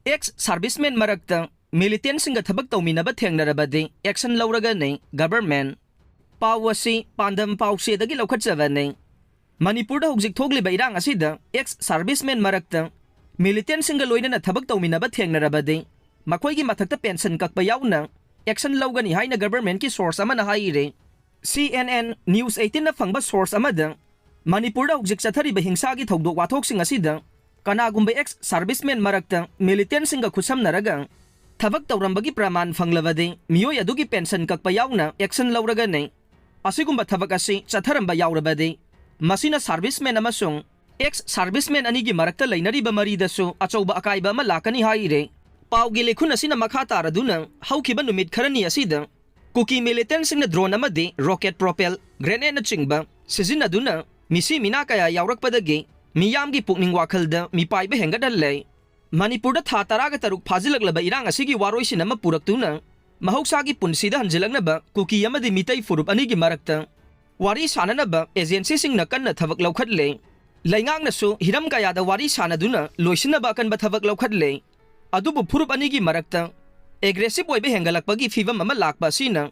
Ex-servicemen marakta militantsinga thabak touminnaba thengnarabadi action lougadouri government pawasi pandam pawsedagi laukhatjabani Manipurda hojik thogliba irang asida ex-servicemen marakta militantsinga loinana thabak touminnaba thengnarabadi makoigi mathakta pension kakpa yauna action laugani haina government ki source amana haire CNN News 18 na fangba source amada Manipurda hojik chathariba hingsagi thodok wathoksing asida kanagumba ex-servicemen marakta militantsinga khusamnaraga thabak tawrambagi praman fanglabadi miyoi adugi pension kakpa yauna action laugani asigumba thabak asi chatharamba yaurabadi masina servicemen amasung ex-servicemen anigi marakta lainariba maridasu achauba akaiba ama lakani haire paugi lekhun asina makha taraduna haukiba numit kharani asida kuki militantsingna drone amadi rocket propel grenade na chingba sizinaduna misi mina kaya yaurakpadagi miyamgi pukning wakhalda mipaiba hengadallai Manipurda tha taraga taruk phajilaklaba irang asigi waroisin ama puraktuna mahoksagi punsida hanjilagnaba kuki amadi mitai furup anigi marakta wari sananaba agency singna kanna thabak laukhatle laingangnasu hiram kayada wari sanaduna loisinaba kanba thabak laukhatle adubu furup anigi marakta aggressive oibe hengalakpagi fivam ama lakpa sina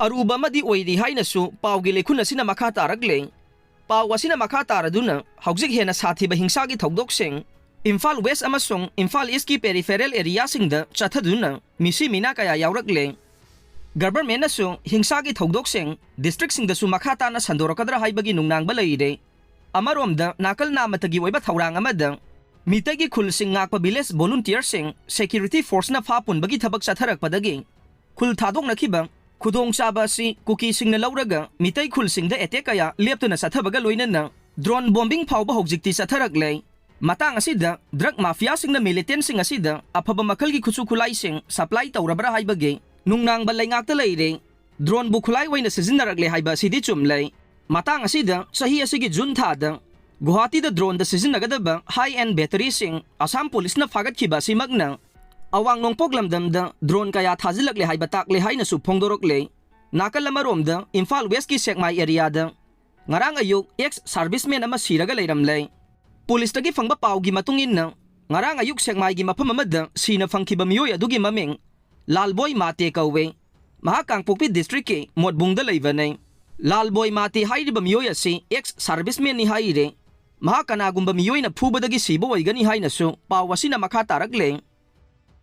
aruba amadi oiri hainasu paugi lekhun asina makha tarakle paw asina makha taraduna hauzik hena sathiba hingsagi thodokshing Imphal West amasung Imphal East ki peripheral area singda chathaduna misi mina kaya yaurakle government nasu hingsagi thodokshing district singda su makhata na sandorakadra haibagi nungnang balaide amaromda nakal namatagi oiba thaurang amada mitagi khulsing ngakpa village volunteer sing security force na phapun bagi thabak chatharakpadagi khul thadok nakhiba khudong chaba si kuki singna lauraga mitai khulsing da attack kaya leptuna sathabaga loinana drone bombing phawba hojikti chatharakle matang asida drug mafia singna militant sing asida afaba makhalgi khusu khulai sing supply tawrabra haibage nungnang balai ngakta leire drone bu khulai waina sizinnarakle haiba sidi chumlei matang asida sahi asigi jun thada Guwahati da drone da sizinnagadaba high-end battery sing Assam police na fagatkiba simagna awang nongpok lamdam da drone kaya thajilakle haiba takle haina su phongdorokle nakal amarom da Imphal West ki Sekmai area da ngarang ayuk ex-servicemen ama siraga leiramlei Police tagi fangba paugi matungin na ngarang ayuk Sekmai gi mafam amada sina fangkiba miyoi adugi maming Lalboy Mate kawe Mahakangpokpi district ke Modbungda leibanay Lalboy Mate hairiba miyoi asi ex-servicemen ni haire Mahakanagumba miyoi na phubadagi sibo waigani hainasu pawasi na makha tarakle